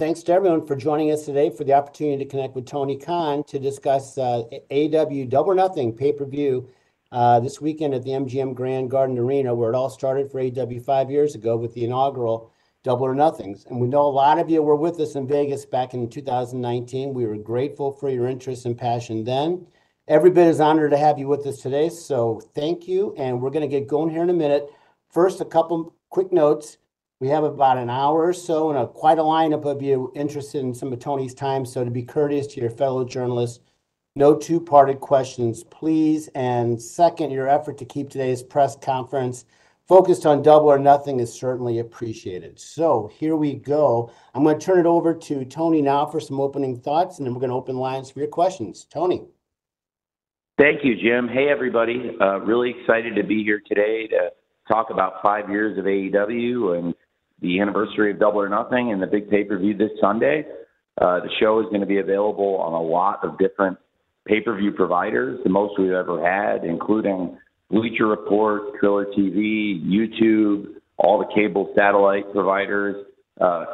thanks to everyone for joining us today for the opportunity to connect with Tony Khan to discuss AEW Double or Nothing pay-per-view this weekend at the MGM Grand Garden Arena, where it all started for AEW 5 years ago with the inaugural Double or Nothings. And we know a lot of you were with us in Vegas back in 2019. We were grateful for your interest and passion then. Every bit is honored to have you with us today, so thank you. And we're going to get going here in a minute. First, a couple quick notes. We have about an hour or so and quite a lineup of you interested in some of Tony's time. So to be courteous to your fellow journalists, no two-parted questions, please. And second, your effort to keep today's press conference focused on Double or Nothing is certainly appreciated. So here we go. I'm going to turn it over to Tony now for some opening thoughts, and then we're going to open lines for your questions. Tony. Thank you, Jim. Hey, everybody. Really excited to be here today to talk about 5 years of AEW and the anniversary of Double or Nothing and the big pay-per-view this Sunday. The show is going to be available on a lot of different pay-per-view providers, the most we've ever had, including Bleacher Report, Triller TV, YouTube, all the cable satellite providers.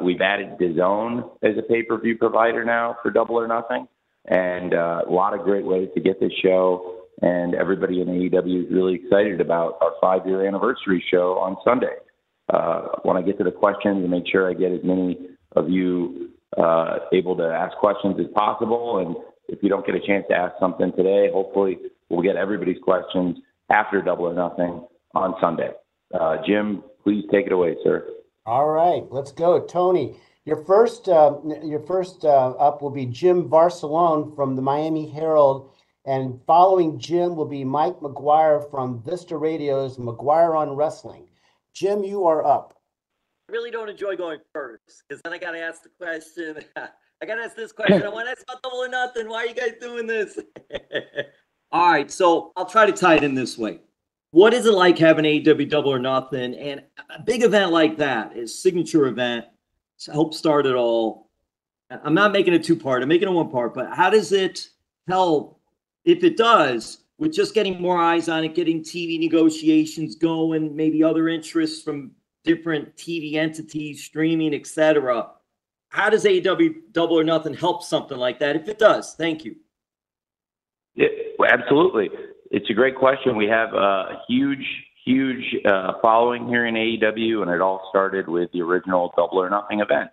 We've added DAZN as a pay-per-view provider now for Double or Nothing, and a lot of great ways to get this show. And everybody in AEW is really excited about our 5-year anniversary show on Sunday. When I get to the questions, and make sure I get as many of you able to ask questions as possible. And if you don't get a chance to ask something today, hopefully we'll get everybody's questions after Double or Nothing on Sunday. Jim, please take it away, sir. All right, let's go. Tony, your first up will be Jim Barcelone from the Miami Herald, and following Jim will be Mike McGuire from Vista Radio's McGuire on Wrestling. Jim, you are up. I really don't enjoy going first, because then I got to ask the question. I got to ask this question. I want to ask about Double or Nothing. Why are you guys doing this? All right, so I'll try to tie it in this way. What is it like having AEW Double or Nothing? And a big event like that, is signature event, help start it all. I'm not making it two-part. I'm making it one part. But how does it help, if it does, with just getting more eyes on it, getting TV negotiations going, maybe other interests from different TV entities, streaming, etc.? How does AEW Double or Nothing help something like that, if it does? Thank you. Yeah, absolutely. It's a great question. We have a huge following here in AEW, and it all started with the original Double or Nothing event.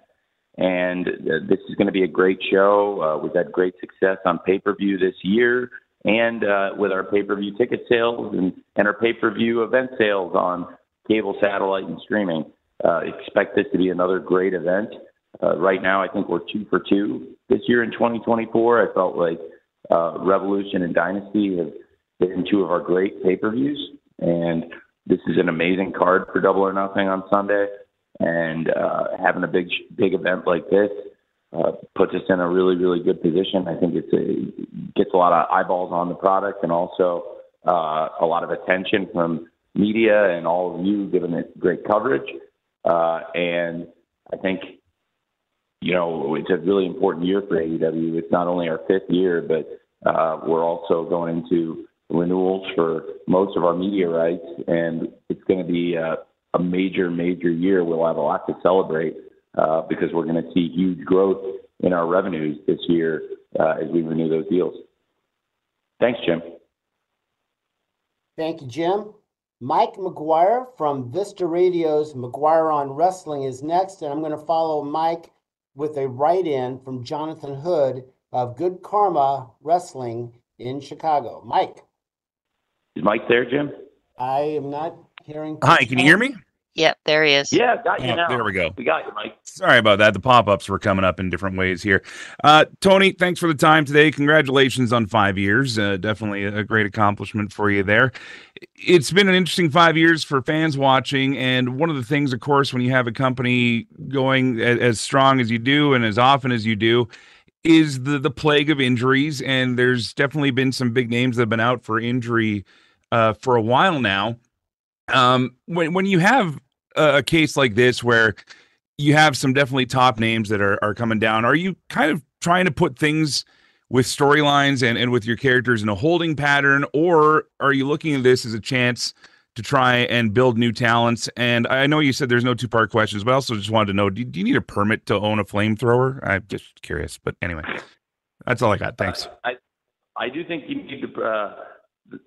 And this is going to be a great show. We've had great success on pay-per-view this year, and with our pay-per-view ticket sales and our pay-per-view event sales on cable, satellite, and streaming. Expect this to be another great event. Right now, I think we're 2 for 2 this year in 2024. I felt like Revolution and Dynasty have been 2 of our great pay-per-views, and this is an amazing card for Double or Nothing on Sunday. And having a big event like this puts us in a really good position. I think it gets a lot of eyeballs on the product, and also a lot of attention from media and all of you giving it great coverage. And I think, it's a really important year for AEW. It's not only our 5th year, but we're also going into renewals for most of our media rights, and it's going to be a major year. We'll have a lot to celebrate because we're going to see huge growth in our revenues this year as we renew those deals. Thanks, Jim. Thank you, Jim. Mike McGuire from Vista Radio's McGuire on Wrestling is next, and I'm going to follow Mike with a write-in from Jonathan Hood of Good Karma Wrestling in Chicago. Mike. Is Mike there, Jim? I am not hearing. Hi, can you hear me? Yep, there he is. Yeah, got you now. There we go. We got you, Mike. Sorry about that. The pop-ups were coming up in different ways here. Tony, thanks for the time today. Congratulations on 5 years. Definitely a great accomplishment for you there. It's been an interesting 5 years for fans watching, and one of the things, of course, when you have a company going as strong as you do and as often as you do, is the plague of injuries, and there's definitely been some big names that have been out for injury for a while now. When you have a case like this where you have some definitely top names that are coming down, are you kind of trying to put things with storylines and with your characters in a holding pattern, or are you looking at this as a chance to try and build new talents. And I know you said there's no two-part questions, but I also just wanted to know, do you need a permit to own a flamethrower? I'm just curious, but anyway, that's all I got. Thanks. I do think you need to,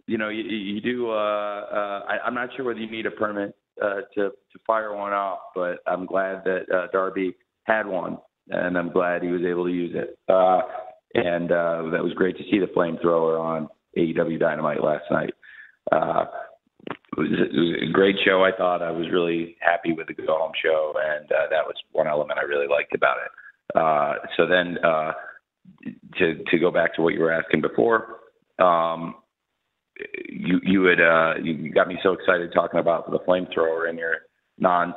you do. I'm not sure whether you need a permit to fire one off, but I'm glad that Darby had one, and I'm glad he was able to use it. And that was great to see the flamethrower on AEW Dynamite last night. It was a great show. I thought I was really happy with the go home show, and that was one element I really liked about it. So then, to go back to what you were asking before, you got me so excited talking about the flamethrower in your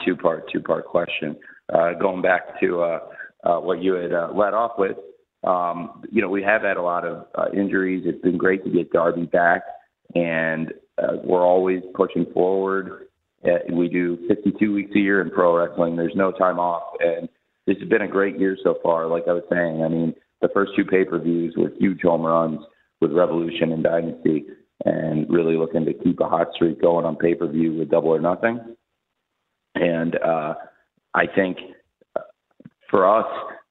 two-part question. Going back to what you had led off with, we have had a lot of injuries. It's been great to get Darby back, and we're always pushing forward. We do 52 weeks a year in pro wrestling. There's no time off, and this has been a great year so far. Like I was saying, I mean, the first two pay-per-views were huge home runs with Revolution and Dynasty, and really looking to keep a hot streak going on pay-per-view with Double or Nothing. And I think for us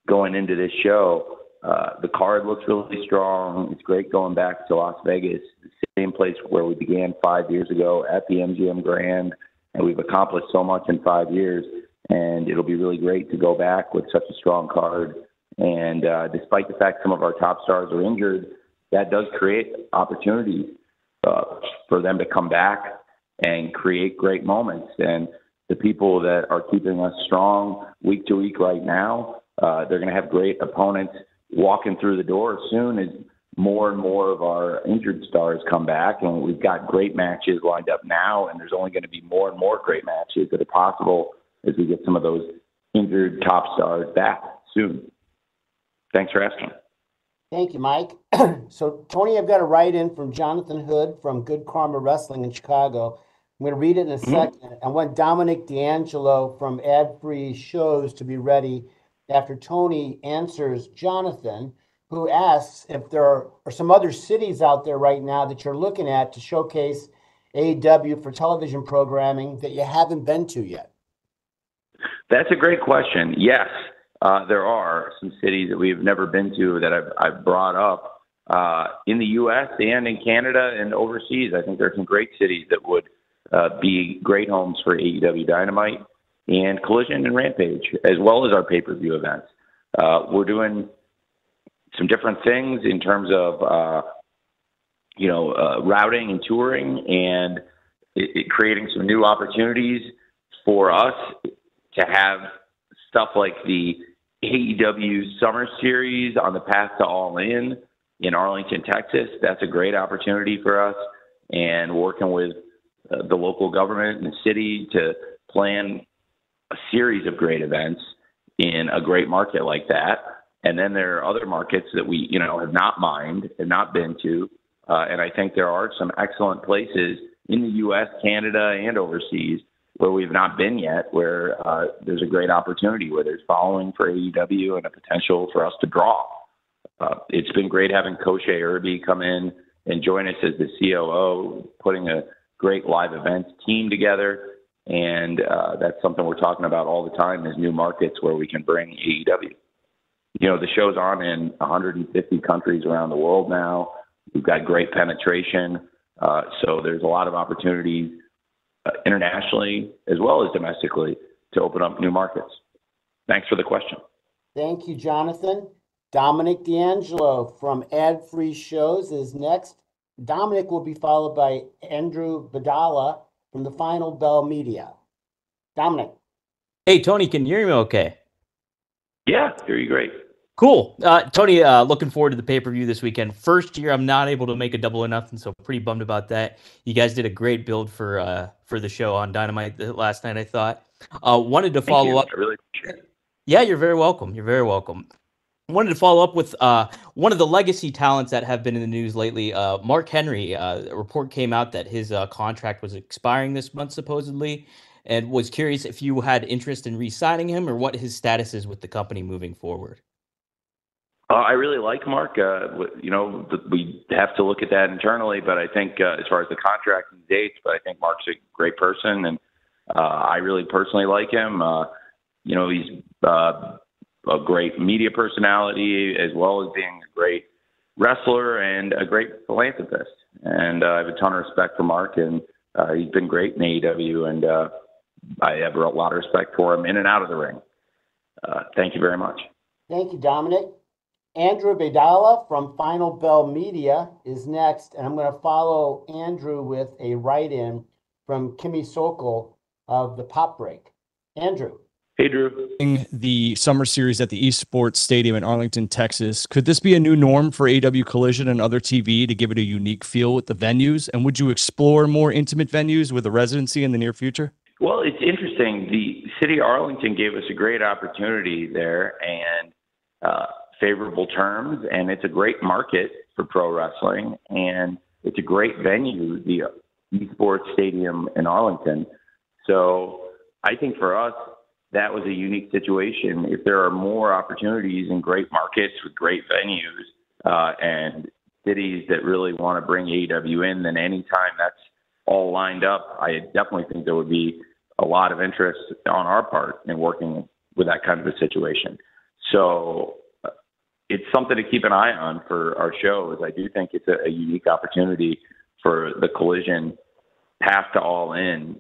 going into this show, the card looks really strong. It's great going back to Las Vegas, the same place where we began 5 years ago at the MGM Grand, and we've accomplished so much in 5 years, and it'll be really great to go back with such a strong card. And despite the fact some of our top stars are injured, that does create opportunities for them to come back and create great moments. And the people that are keeping us strong week to week right now, they're going to have great opponents walking through the door soon as more and more of our injured stars come back. And we've got great matches lined up now, and there's only going to be more and more great matches that are possible as we get some of those injured top stars back soon. Thanks for asking. Thank you, Mike. So, Tony, I've got a write-in from Jonathan Hood from Good Karma Wrestling in Chicago. I'm going to read it in a second. I want Dominic D'Angelo from Ad Free Shows to be ready after Tony answers Jonathan, who asks if there are some other cities out there right now that you're looking at to showcase AEW for television programming that you haven't been to yet. That's a great question. Yes. There are some cities that we've never been to that I've brought up in the U.S. and in Canada and overseas. I think there are some great cities that would be great homes for AEW Dynamite and Collision and Rampage, as well as our pay-per-view events. We're doing some different things in terms of, routing and touring, and creating some new opportunities for us to have stuff like the AEW Summer Series on the Path to All In Arlington, Texas. That's a great opportunity for us, and working with the local government and the city to plan a series of great events in a great market like that. And then there are other markets that we, have not mined and not been to. And I think there are some excellent places in the U.S., Canada, and overseas where we've not been yet, where there's a great opportunity, where there's following for AEW and a potential for us to draw. It's been great having Koshe Irby come in and join us as the COO, putting a great live events team together. And that's something we're talking about all the time, is new markets where we can bring AEW. The show's on in 150 countries around the world now. We've got great penetration. So there's a lot of opportunities internationally as well as domestically to open up new markets. Thanks for the question. Thank you, Jonathan. Dominic D'Angelo from Ad Free Shows is next. Dominic will be followed by Andrew Badala from the Final Bell Media. Dominic. Hey, Tony, can you hear me okay? Yeah, hear you great. Cool. Tony, looking forward to the pay-per-view this weekend. First year I'm not able to make a Double or Nothing, so pretty bummed about that. You guys did a great build for the show on Dynamite last night, I thought. Wanted to follow up. I really appreciate it. Yeah, you're very welcome. You're very welcome. Wanted to follow up with one of the legacy talents that have been in the news lately, Mark Henry. A report came out that his contract was expiring this month, supposedly, and was curious if you had interest in re-signing him or what his status is with the company moving forward. I really like Mark. We have to look at that internally, but I think as far as the contract and dates, but I think Mark's a great person, and I really personally like him. He's a great media personality as well as being a great wrestler and a great philanthropist. And I have a ton of respect for Mark, and he's been great in AEW, and I have a lot of respect for him in and out of the ring. Thank you very much. Thank you, Dominic. Andrew Bedala from Final Bell Media is next, and I'm going to follow Andrew with a write-in from Kimmy Sokol of the Pop Break. Andrew. Hey, Drew. The summer series at the Esports Stadium in Arlington, Texas. Could this be a new norm for AEW Collision and other TV to give it a unique feel with the venues? And would you explore more intimate venues with a residency in the near future? Well, it's interesting. The city of Arlington gave us a great opportunity there and favorable terms, and it's a great market for pro wrestling, and it's a great venue, the Esports Stadium in Arlington. So I think for us, that was a unique situation. If there are more opportunities in great markets with great venues and cities that really want to bring AEW in, then anytime that's all lined up, I definitely think there would be a lot of interest on our part in working with that kind of a situation. So it's something to keep an eye on for our show, as I do think it's a unique opportunity for the Collision path to All In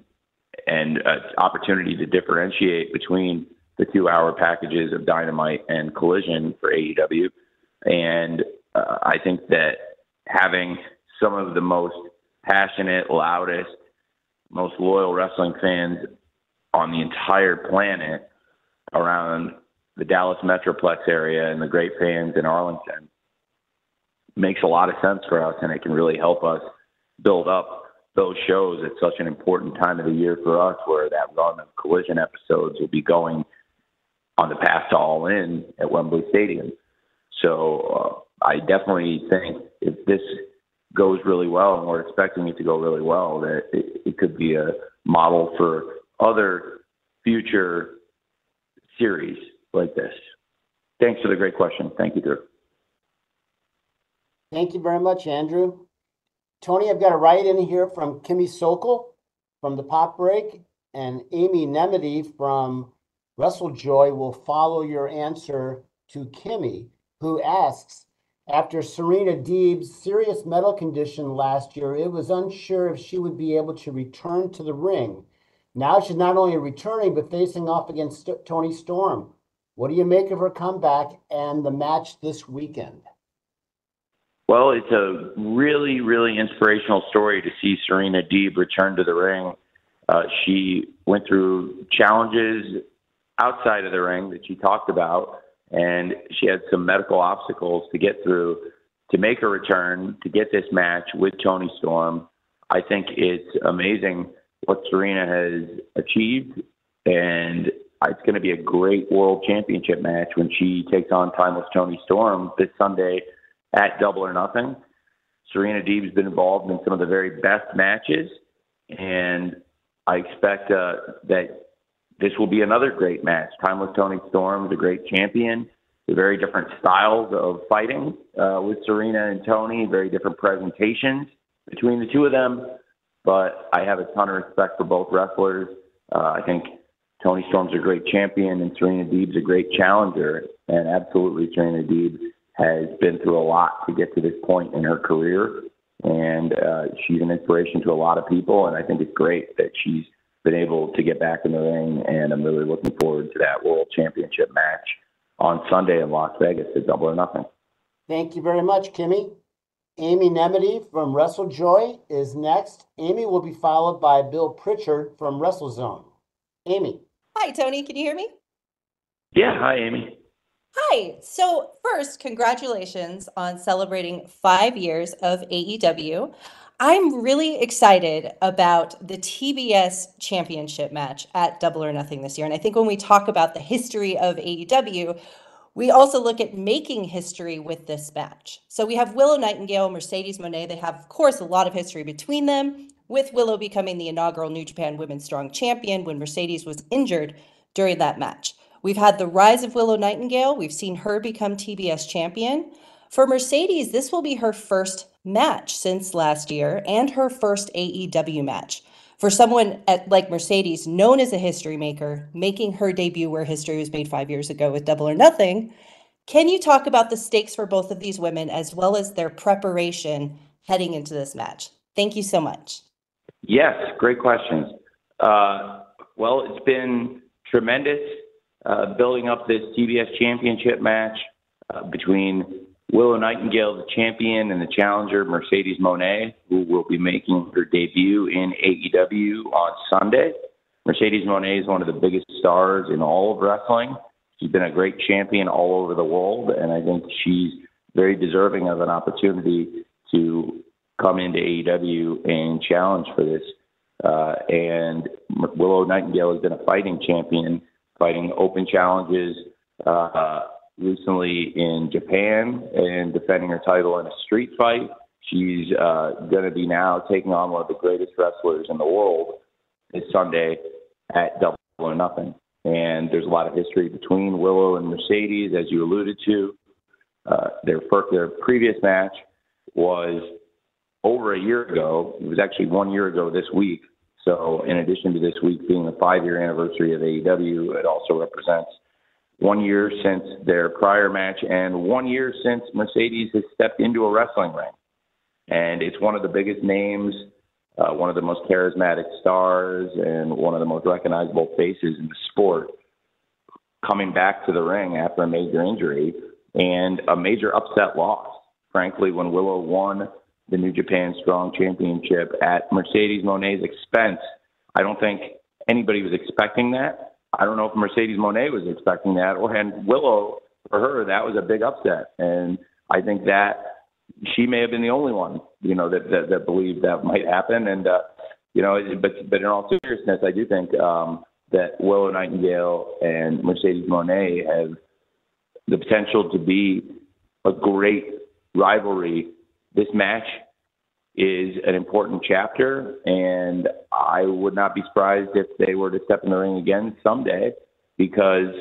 and an opportunity to differentiate between the 2-hour packages of Dynamite and Collision for AEW. And I think that having some of the most passionate, loudest, most loyal wrestling fans on the entire planet around the Dallas Metroplex area and the great fans in Arlington makes a lot of sense for us, and it can really help us build up those shows at such an important time of the year for us, where that run of Collision episodes will be going on the path to All In at Wembley Stadium. So I definitely think if this goes really well, and we're expecting it to go really well, that it could be a model for other future series like this. Thanks for the great question. Thank you, Drew. Thank you very much, Andrew. Tony, I've got a write-in here from Kimmy Sokol from the Pop Break, and Amy Nemedy from WrestleJoy will follow your answer to Kimmy, who asks, after Serena Deeb's serious medical condition last year, it was unsure if she would be able to return to the ring. Now she's not only returning, but facing off against Toni Storm. What do you make of her comeback and the match this weekend? Well, it's a really, really inspirational story to see Serena Deeb return to the ring. She went through challenges outside of the ring that she talked about, and she had some medical obstacles to get through to make her return, to get this match with Toni Storm. I think it's amazing what Serena has achieved, and it's going to be a great World Championship match when she takes on Timeless Toni Storm this Sunday at Double or Nothing. Serena Deeb has been involved in some of the very best matches, and I expect that this will be another great match. Timeless Toni Storm is a great champion. They're very different styles of fighting with Serena and Toni, very different presentations between the two of them, but I have a ton of respect for both wrestlers. I think Toni Storm's a great champion, and Serena Deeb's a great challenger, and absolutely Serena Deeb has been through a lot to get to this point in her career, and she's an inspiration to a lot of people, and I think it's great that she's been able to get back in the ring, and I'm really looking forward to that World Championship match on Sunday in Las Vegas at Double or Nothing. Thank you very much, Kimmy. Amy Nemedy from WrestleJoy is next. Amy will be followed by Bill Pritchard from WrestleZone. Amy. Hi, Tony. Can you hear me? Yeah. Hi, Amy. Hi. So first, congratulations on celebrating 5 years of AEW. I'm really excited about the TBS championship match at Double or Nothing this year. And I think when we talk about the history of AEW, we also look at making history with this match. So we have Willow Nightingale, Mercedes Moné. They have, of course, a lot of history between them, with Willow becoming the inaugural New Japan Women's Strong Champion when Mercedes was injured during that match. We've had the rise of Willow Nightingale. We've seen her become TBS champion. For Mercedes, this will be her first match since last year and her first AEW match. For someone like Mercedes, known as a history maker, making her debut where history was made 5 years ago with Double or Nothing, can you talk about the stakes for both of these women as well as their preparation heading into this match? Thank you so much. Yes, great questions. Well, it's been tremendous building up this TBS championship match between Willow Nightingale, the champion, and the challenger, Mercedes Moné, who will be making her debut in AEW on Sunday. Mercedes Moné is one of the biggest stars in all of wrestling. She's been a great champion all over the world, and I think she's very deserving of an opportunity to come into AEW and challenge for this. And Willow Nightingale has been a fighting champion, fighting open challenges recently in Japan and defending her title in a street fight. She's going to be now taking on one of the greatest wrestlers in the world this Sunday at Double or Nothing. And there's a lot of history between Willow and Mercedes, as you alluded to. Their previous match was over a year ago. It was actually 1 year ago this week. So in addition to this week being the 5-year anniversary of AEW, it also represents 1 year since their prior match and 1 year since Mercedes has stepped into a wrestling ring. And it's one of the biggest names, one of the most charismatic stars, and one of the most recognizable faces in the sport coming back to the ring after a major injury and a major upset loss. Frankly, when Willow won the New Japan Strong Championship at Mercedes Moné's expense, I don't think anybody was expecting that. I don't know if Mercedes Moné was expecting that, and Willow, for her, that was a big upset. And I think that she may have been the only one, that believed that might happen. And, but in all seriousness, I do think that Willow Nightingale and Mercedes Moné have the potential to be a great rivalry. This match is an important chapter, and I would not be surprised if they were to step in the ring again someday, because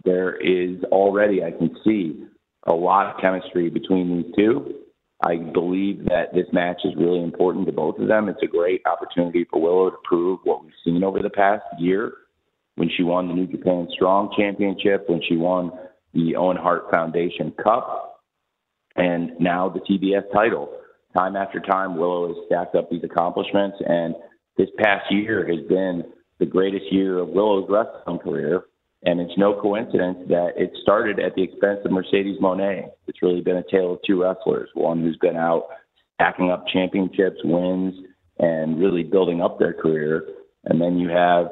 there is already, I can see, a lot of chemistry between these two. I believe that this match is really important to both of them. It's a great opportunity for Willow to prove what we've seen over the past year when she won the New Japan Strong Championship, when she won the Owen Hart Foundation Cup, and now the TBS title. Time after time, Willow has stacked up these accomplishments, and this past year has been the greatest year of Willow's wrestling career, and it's no coincidence that it started at the expense of Mercedes Moné. It's really been a tale of two wrestlers, one who's been out stacking up championships, wins, and really building up their career, and then you have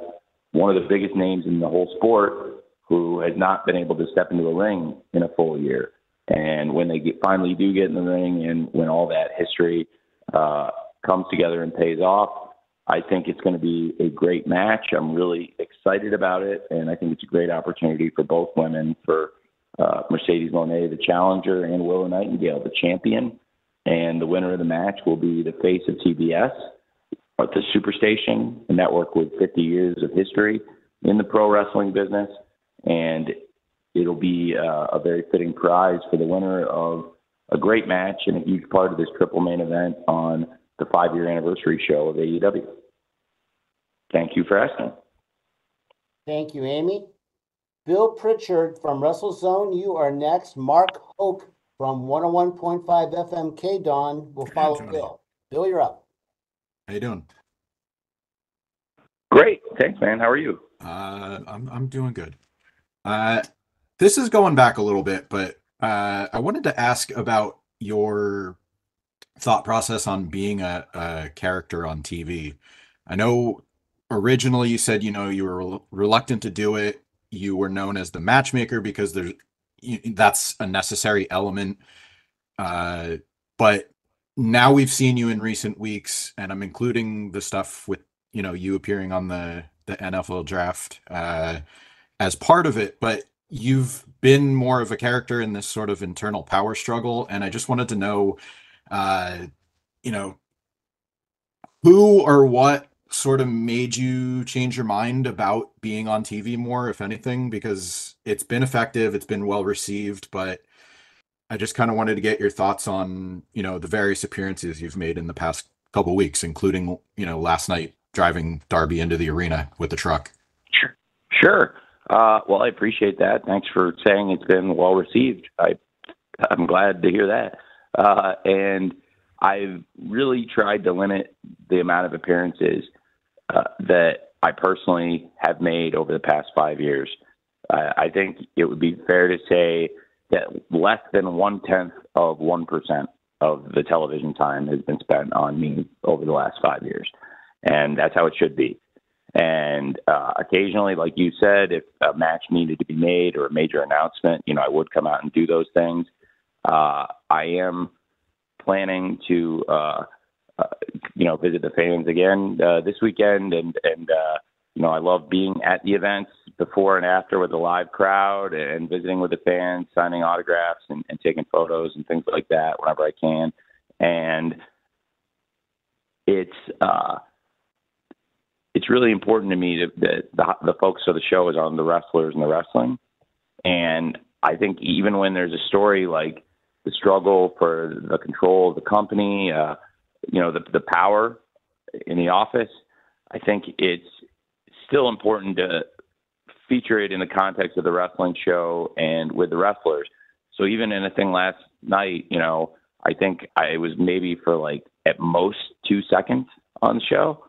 one of the biggest names in the whole sport who has not been able to step into a ring in a full year. And when they finally do get in the ring, and when all that history comes together and pays off, I think it's going to be a great match. I'm really excited about it, and I think it's a great opportunity for both women, for Mercedes Moné, the challenger, and Willow Nightingale, the champion. And the winner of the match will be the face of TBS, at the Superstation, a network with 50 years of history in the pro wrestling business. And it'll be a very fitting prize for the winner of a great match and a huge part of this triple main event on the 5-year anniversary show of AEW. Thank you for asking. Thank you, Amy. Bill Pritchard from WrestleZone, you are next. Mark Hoke from 101.5 FM K-Dawn will follow Bill. Bill, you're up. How you doing? Great. Thanks, man. How are you? I'm doing good. This is going back a little bit, but I wanted to ask about your thought process on being a character on TV. I know originally you said, you were reluctant to do it. You were known as the matchmaker because that's a necessary element. But now we've seen you in recent weeks, and I'm including the stuff with, you appearing on the NFL draft as part of it, but you've been more of a character in this sort of internal power struggle. And I just wanted to know, who or what sort of made you change your mind about being on TV more, if anything? Because it's been effective, it's been well received, but I just kind of wanted to get your thoughts on, the various appearances you've made in the past couple weeks, including, last night driving Darby into the arena with the truck. Sure. Well, I appreciate that. Thanks for saying it's been well received. I'm glad to hear that. And I've really tried to limit the amount of appearances that I personally have made over the past 5 years. I think it would be fair to say that less than 0.1% of the television time has been spent on me over the last 5 years. And that's how it should be. And occasionally, like you said, if a match needed to be made or a major announcement, I would come out and do those things. I am planning to, visit the fans again this weekend. And I love being at the events before and after with a live crowd and visiting with the fans, signing autographs and taking photos and things like that whenever I can. And it's really important to me that the focus of the show is on the wrestlers and the wrestling. And I think even when there's a story like the struggle for the control of the company, the power in the office, I think it's still important to feature it in the context of the wrestling show and with the wrestlers. So even in a thing last night, I think I was maybe for like at most 2 seconds on the show.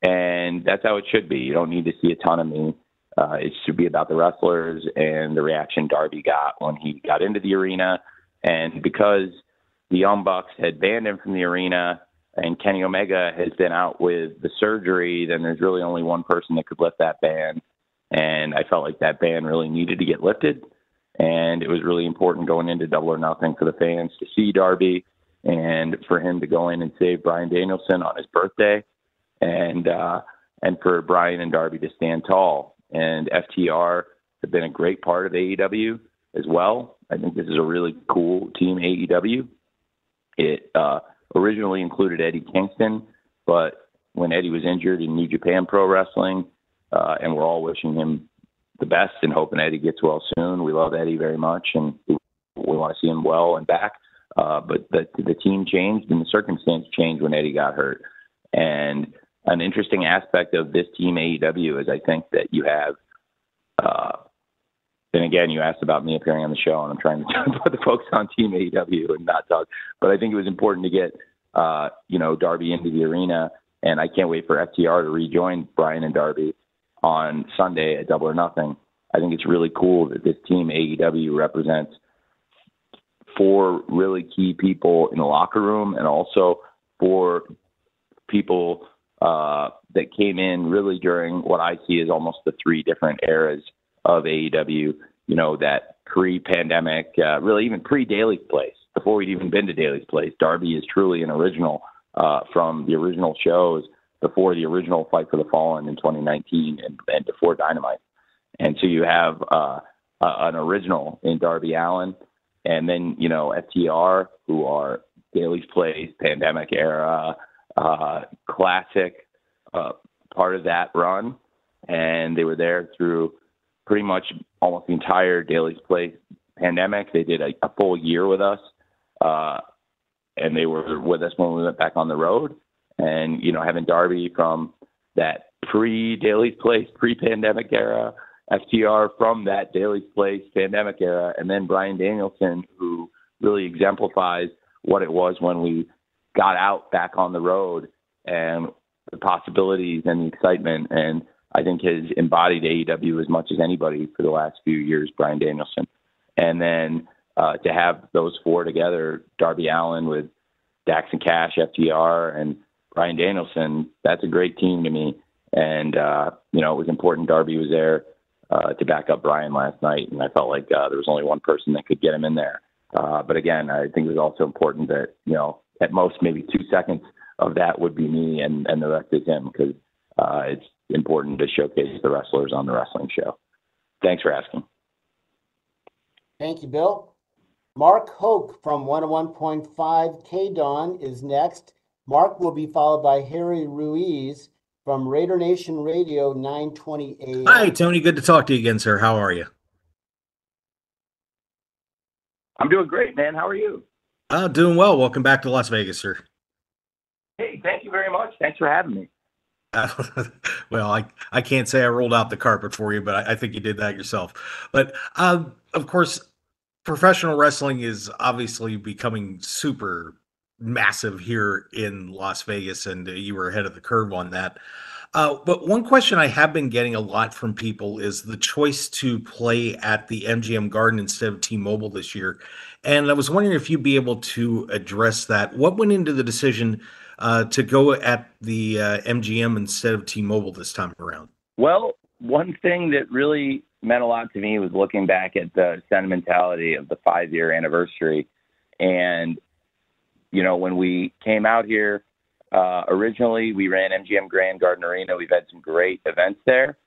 And that's how it should be. You don't need to see a ton of me. It should be about the wrestlers and the reaction Darby got when he got into the arena. And because the Young Bucks had banned him from the arena and Kenny Omega has been out with the surgery, then there's really only one person that could lift that ban. And I felt like that ban really needed to get lifted. And it was really important going into Double or Nothing for the fans to see Darby and for him to go in and save Bryan Danielson on his birthday. And for Bryan and Darby to stand tall. And FTR have been a great part of AEW as well. I think this is a really cool team, AEW. It originally included Eddie Kingston, but when Eddie was injured in New Japan Pro Wrestling, and we're all wishing him the best and hoping Eddie gets well soon. We love Eddie very much, and we want to see him well and back. But the team changed and the circumstance changed when Eddie got hurt. And an interesting aspect of this team AEW is I think that you have, and again, you asked about me appearing on the show, and I'm trying to put the focus on team AEW and not talk, but I think it was important to get, Darby into the arena, and I can't wait for FTR to rejoin Bryan and Darby on Sunday at Double or Nothing. I think it's really cool that this team AEW represents 4 really key people in the locker room and also 4 people that came in really during what I see as almost the 3 different eras of AEW, that pre-pandemic, really even pre-Daly's Place, before we'd even been to Daly's Place. Darby is truly an original from the original shows before the original Fight for the Fallen in 2019 and before Dynamite. And so you have an original in Darby Allin, and then, FTR, who are Daly's Place, pandemic era, classic part of that run, and they were there through pretty much almost the entire Daly's Place pandemic. They did a full year with us, and they were with us when we went back on the road. And having Darby from that pre-Daly's Place, pre-pandemic era, FTR from that Daly's Place pandemic era, and then Bryan Danielson, who really exemplifies what it was when we got out back on the road and the possibilities and the excitement. And I think has embodied AEW as much as anybody for the last few years, Bryan Danielson. And then to have those 4 together, Darby Allin with Dax and Cash, FTR, and Bryan Danielson, that's a great team to me. And, it was important Darby was there to back up Bryan last night. And I felt like there was only one person that could get him in there. But again, I think it was also important that, at most maybe 2 seconds of that would be me and the rest is him, because it's important to showcase the wrestlers on the wrestling show. Thanks for asking. Thank you, Bill. Mark Hoke from 101.5 KDON is next. Mark will be followed by Harry Ruiz from Raider Nation Radio 920 AM. Hi, Tony. Good to talk to you again, sir. How are you? I'm doing great, man. How are you? Doing well. Welcome back to Las Vegas, sir. Hey, thank you very much. Thanks for having me. Well, I can't say I rolled out the carpet for you, but I think you did that yourself. But of course, professional wrestling is obviously becoming super massive here in Las Vegas, and you were ahead of the curve on that. But one question I have been getting a lot from people is the choice to play at the MGM Garden instead of T-Mobile this year. And I was wondering if you'd be able to address that. What went into the decision to go at the MGM instead of T-Mobile this time around? Well, one thing that really meant a lot to me was looking back at the sentimentality of the 5-year anniversary. And, you know, when we came out here, originally we ran MGM Grand Garden Arena. We've had some great events there.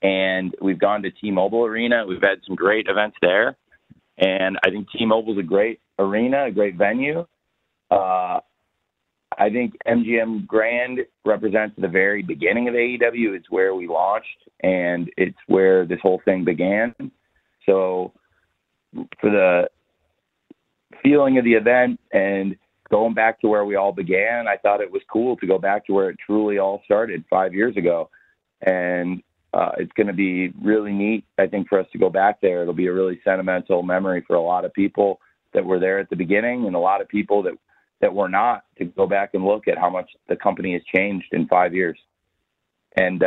And we've gone to T-Mobile Arena. We've had some great events there. And I think T-Mobile's a great arena, a great venue. I think MGM Grand represents the very beginning of AEW. It's where we launched, and it's where this whole thing began. So for the feeling of the event and going back to where we all began, I thought it was cool to go back to where it truly all started 5 years ago. And it's going to be really neat, I think, for us to go back there. It'll be a really sentimental memory for a lot of people that were there at the beginning and a lot of people that were not, to go back and look at how much the company has changed in 5 years. And,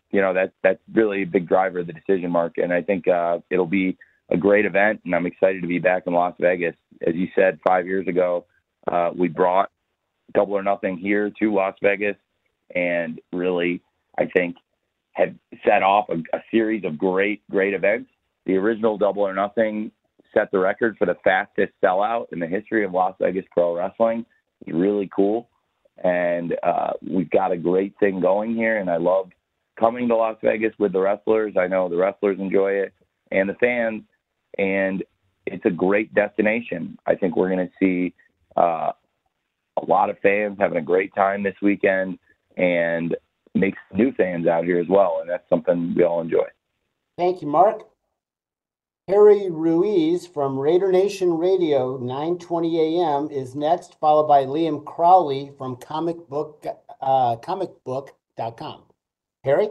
you know, that's really a big driver of the decision, Mark. And I think it'll be a great event, and I'm excited to be back in Las Vegas. As you said, 5 years ago, we brought Double or Nothing here to Las Vegas and really, I think, had set off a series of great events. The original Double or Nothing set the record for the fastest sellout in the history of Las Vegas pro wrestling. It's really cool. And we've got a great thing going here, and I love coming to Las Vegas with the wrestlers. I know the wrestlers enjoy it and the fans, and it's a great destination. I think we're going to see a lot of fans having a great time this weekend and make new fans out here as well, and that's something we all enjoy. Thank you, Mark. Harry Ruiz from Raider Nation Radio 920 AM is next, followed by Liam Crowley from comicbook.com. Harry?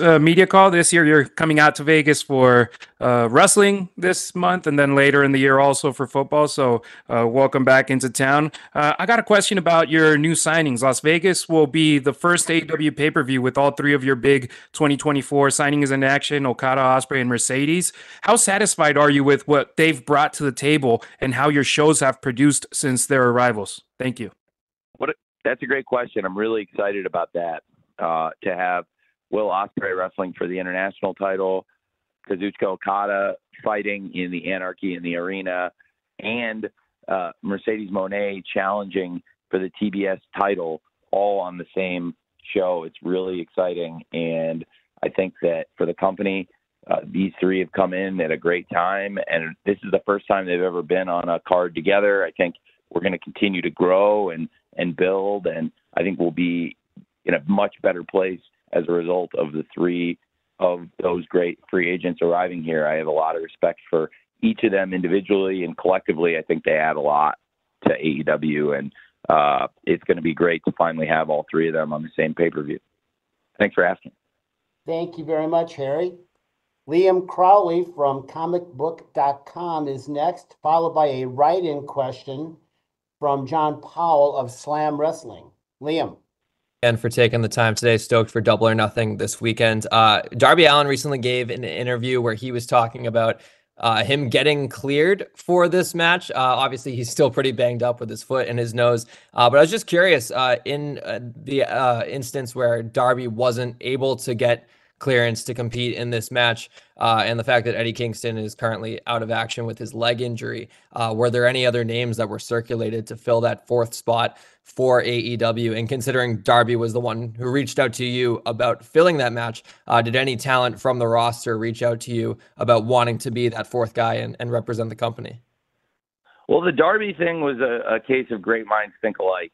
Media call this year. You're coming out to Vegas for wrestling this month, and then later in the year also for football. So welcome back into town. I got a question about your new signings. Las Vegas will be the first AEW pay-per-view with all three of your big 2024 signings in action: Okada, Ospreay, and Mercedes. How satisfied are you with what they've brought to the table and how your shows have produced since their arrivals? Thank you. That's a great question. I'm really excited about that. To have Will Ospreay wrestling for the international title, Kazuchika Okada fighting in the Anarchy in the Arena, and Mercedes Moné challenging for the TBS title, all on the same show. It's really exciting, and I think that for the company, these three have come in at a great time, and this is the first time they've ever been on a card together. I think we're going to continue to grow and build, and I think we'll be in a much better place as a result of the three of those great free agents arriving here. I have a lot of respect for each of them individually, and collectively, I think they add a lot to AEW, and it's going to be great to finally have all three of them on the same pay-per-view. Thanks for asking. Thank you very much, Harry. Liam Crowley from comicbook.com is next, followed by a write-in question from John Powell of Slam Wrestling. Liam. And for taking the time today. Stoked for Double or Nothing this weekend. Darby Allin recently gave an interview where he was talking about him getting cleared for this match. Obviously, he's still pretty banged up with his foot and his nose. But I was just curious, in the instance where Darby wasn't able to get clearance to compete in this match, and the fact that Eddie Kingston is currently out of action with his leg injury, were there any other names that were circulated to fill that fourth spot for AEW? And considering Darby was the one who reached out to you about filling that match, did any talent from the roster reach out to you about wanting to be that fourth guy and represent the company? Well, the Darby thing was a case of great minds think alike.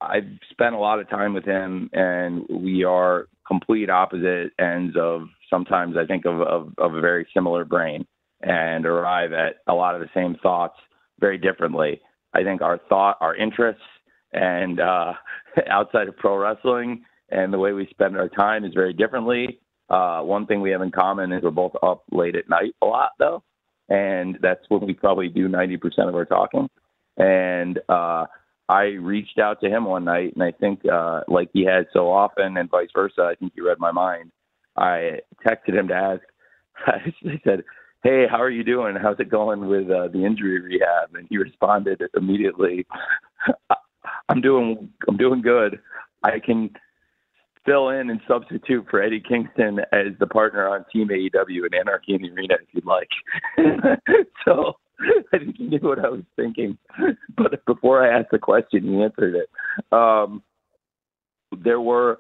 I've spent a lot of time with him, and we are complete opposite ends of sometimes I think of a very similar brain, and arrive at a lot of the same thoughts very differently. I think our interests, and outside of pro wrestling, and the way we spend our time is very differently. One thing we have in common is we're both up late at night a lot, though, and that's when we probably do 90% of our talking. And I reached out to him one night, and I think, like he has so often, and vice versa, I think he read my mind. I texted him to ask. I said, "Hey, how are you doing? How's it going with the injury rehab?" And he responded immediately, "I'm doing good. I can fill in and substitute for Eddie Kingston as the partner on Team AEW and Anarchy in the Arena if you'd like." So I think he knew what I was thinking. But before I asked the question, he answered it. There were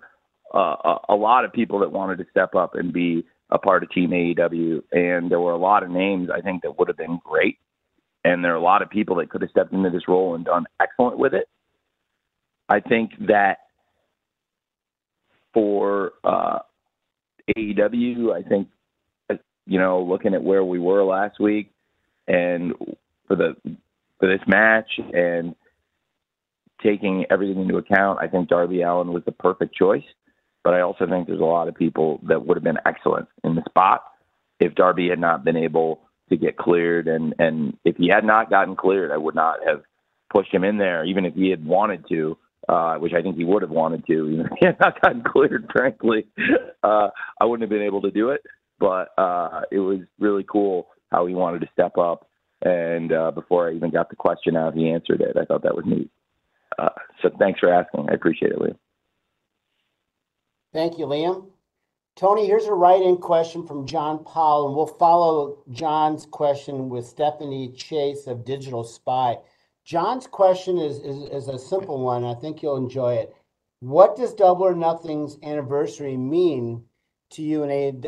a lot of people that wanted to step up and be a part of Team AEW, and there were a lot of names I think that would have been great. And there are a lot of people that could have stepped into this role and done excellent with it. I think that for AEW, I think, looking at where we were last week and for this match and taking everything into account, I think Darby Allin was the perfect choice. But I also think there's a lot of people that would have been excellent in the spot if Darby had not been able to get cleared. And if he had not gotten cleared, I would not have pushed him in there, even if he had wanted to. Which I think he would have wanted to, even if he had not gotten cleared, frankly. I wouldn't have been able to do it, but it was really cool how he wanted to step up. And before I even got the question out, he answered it. I thought that was neat. So thanks for asking. I appreciate it, Liam. Thank you, Liam. Tony, here's a write-in question from John Powell, and we'll follow John's question with Stephanie Chase of Digital Spy. John's question is a simple one. I think you'll enjoy it. What does Double or Nothing's anniversary mean to you and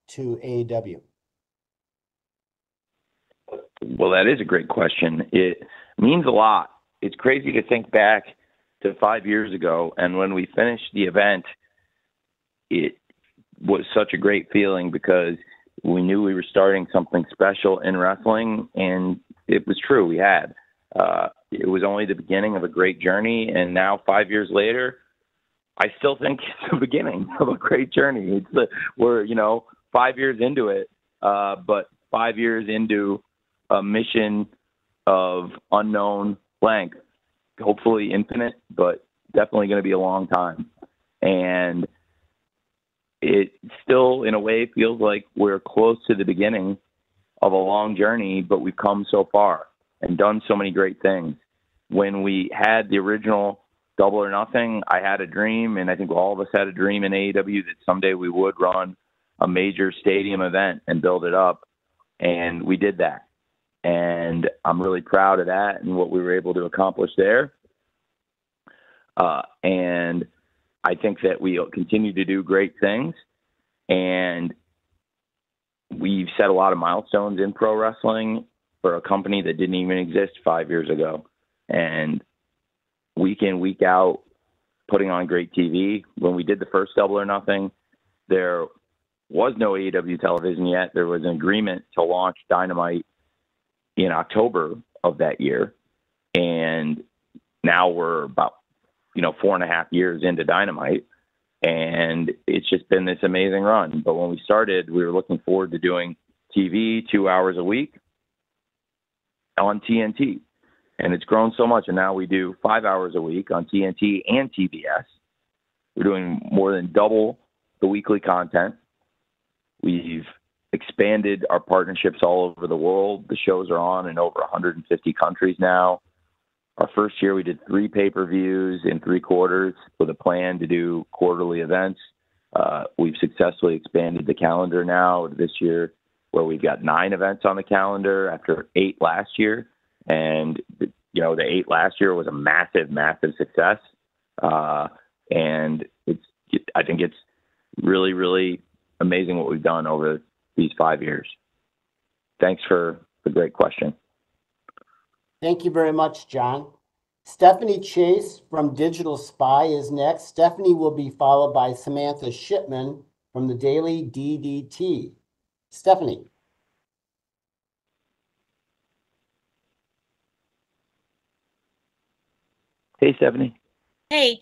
to AEW? Well, that is a great question. It means a lot. It's crazy to think back to 5 years ago, and when we finished the event, it was such a great feeling because we knew we were starting something special in wrestling, and it was true. We had. It was only the beginning of a great journey, and now 5 years later, I still think it's the beginning of a great journey. We're 5 years into it, but 5 years into a mission of unknown length, hopefully infinite, but definitely going to be a long time. And it still, in a way, feels like we're close to the beginning of a long journey, but we've come so far and done so many great things. When we had the original Double or Nothing, I had a dream, and I think all of us had a dream in AEW that someday we would run a major stadium event and build it up, and we did that. And I'm really proud of that and what we were able to accomplish there. And I think that we continue to do great things, and we've set a lot of milestones in pro wrestling for a company that didn't even exist 5 years ago. And week in, week out, putting on great TV. When we did the first Double or Nothing, there was no AEW television yet. There was an agreement to launch Dynamite in October of that year. And now we're about 4.5 years into Dynamite, and it's just been this amazing run. But when we started, we were looking forward to doing TV 2 hours a week on TNT, and it's grown so much. And now we do 5 hours a week on TNT and TBS. We're doing more than double the weekly content. We've expanded our partnerships all over the world. The shows are on in over 150 countries now. Our first year, we did 3 pay-per-views in 3 quarters with a plan to do quarterly events. We've successfully expanded the calendar now this year, where we've got 9 events on the calendar after 8 last year. And, the 8 last year was a massive, massive success. And I think it's really, really amazing what we've done over these 5 years. Thanks for the great question. Thank you very much, John. Stephanie Chase from Digital Spy is next. Stephanie will be followed by Samantha Shipman from the Daily DDT. Stephanie. Hey, Stephanie. Hey,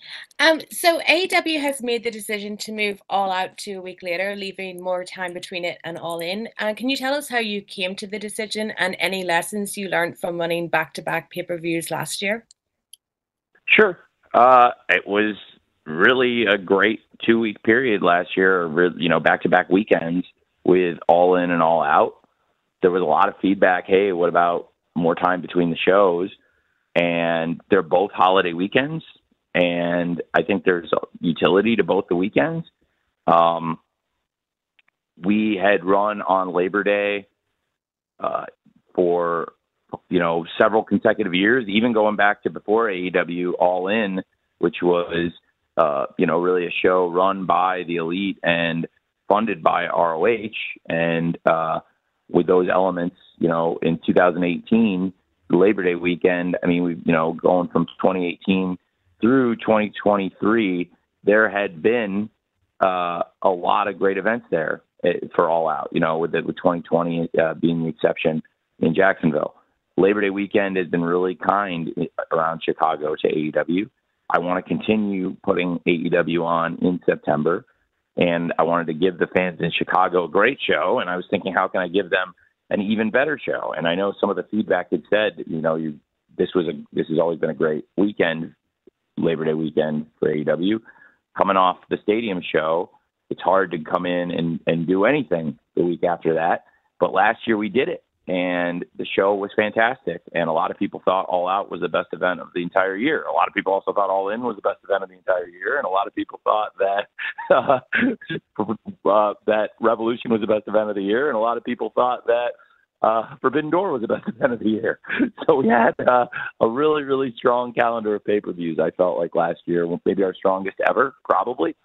so AEW has made the decision to move All Out to a week later, leaving more time between it and All In. Can you tell us how you came to the decision and any lessons you learned from running back-to-back pay-per-views last year? Sure. It was really a great 2-week period last year, back-to-back weekends with All In and All Out. There was a lot of feedback. Hey, what about more time between the shows? And they're both holiday weekends. And I think there's utility to both the weekends. We had run on Labor Day for, several consecutive years, even going back to before AEW All In, which was, really a show run by the Elite and funded by ROH. And with those elements, in 2018, Labor Day weekend, we've, going from 2018 through 2023, there had been a lot of great events there for All Out, with 2020 being the exception in Jacksonville. Labor Day weekend has been really kind around Chicago to AEW. I want to continue putting AEW on in September, and I wanted to give the fans in Chicago a great show, and I was thinking, how can I give them an even better show? And I know some of the feedback had said, this has always been a great weekend, Labor Day weekend for AEW. Coming off the stadium show, it's hard to come in and do anything the week after that. But last year we did it, and the show was fantastic. And a lot of people thought All Out was the best event of the entire year. A lot of people also thought All In was the best event of the entire year. And a lot of people thought that that Revolution was the best event of the year. And a lot of people thought that Forbidden Door was the best event of the year. So we had a really, really strong calendar of pay-per-views. I felt like last year, maybe our strongest ever, probably.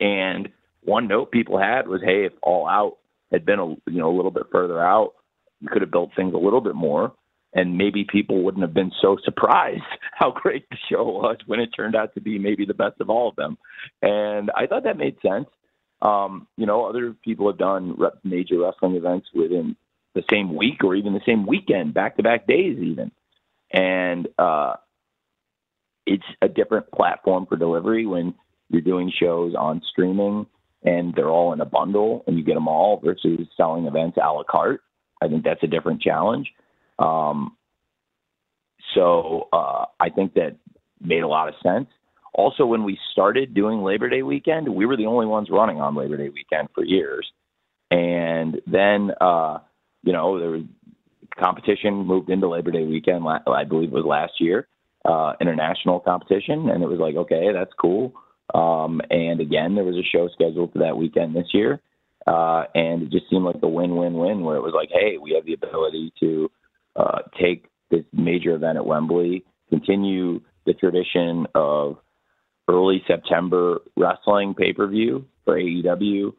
And one note people had was, hey, if All Out had been a little bit further out, we could have built things a little bit more, and maybe people wouldn't have been so surprised how great the show was when it turned out to be maybe the best of all of them. And I thought that made sense. Other people have done major wrestling events within the same week or even the same weekend, back-to-back days even. And it's a different platform for delivery when you're doing shows on streaming and they're all in a bundle and you get them all versus selling events a la carte. I think that's a different challenge. So I think that made a lot of sense. Also, when we started doing Labor Day weekend, we were the only ones running on Labor Day weekend for years. And then, there was competition moved into Labor Day weekend, I believe it was last year, international competition. And it was like, okay, that's cool. And again, there was a show scheduled for that weekend this year. And it just seemed like the win-win-win where it was like, hey, we have the ability to take this major event at Wembley, continue the tradition of early September wrestling pay-per-view for AEW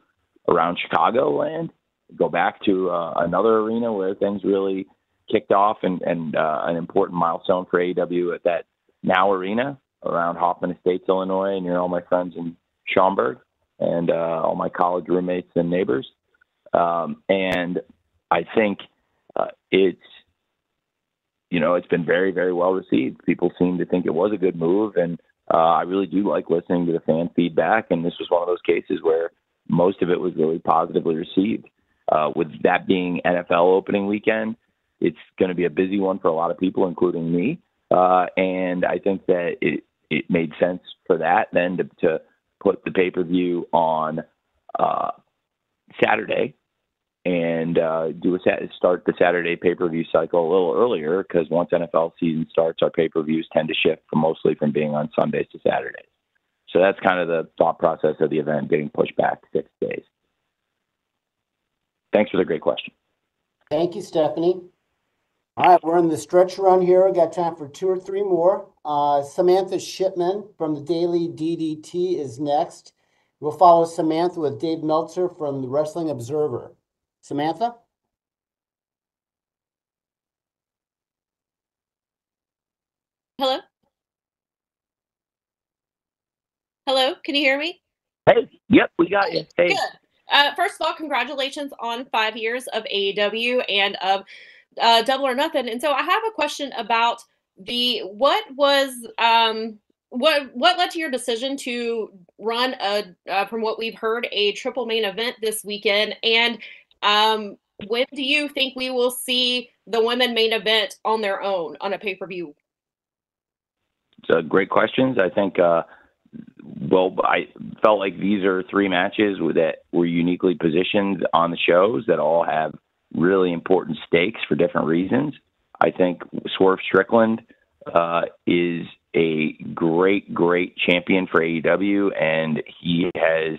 around Chicagoland, go back to another arena where things really kicked off and an important milestone for AEW at that Now Arena around Hoffman Estates, Illinois, and all my friends in Schaumburg and all my college roommates and neighbors. And I think it's been very, very well received. People seem to think it was a good move, and I really do like listening to the fan feedback, and this was one of those cases where most of it was really positively received. With that being NFL opening weekend, it's going to be a busy one for a lot of people, including me. And I think that it made sense for that then to put the pay-per-view on Saturday and start the Saturday pay-per-view cycle a little earlier, because once NFL season starts, our pay-per-views tend to shift mostly from being on Sundays to Saturdays. So that's kind of the thought process of the event getting pushed back 6 days. Thanks for the great question. Thank you, Stephanie. All right, we're in the stretch run here. We got time for 2 or 3 more. Samantha Shipman from the Daily DDT is next. We'll follow Samantha with Dave Meltzer from the Wrestling Observer. Samantha? Hello? Hello, can you hear me? Hey, yep, we got you. Hey. Good. First of all, congratulations on 5 years of AEW and of Double or Nothing. And so I have a question about what led to your decision to run from what we've heard, a triple main event this weekend, and when do you think we will see the women main event on their own on a pay-per-view? It's great questions. I think, I felt like these are 3 matches that were uniquely positioned on the shows that all have really important stakes for different reasons. I think Swerve Strickland is a great champion for AEW, and he has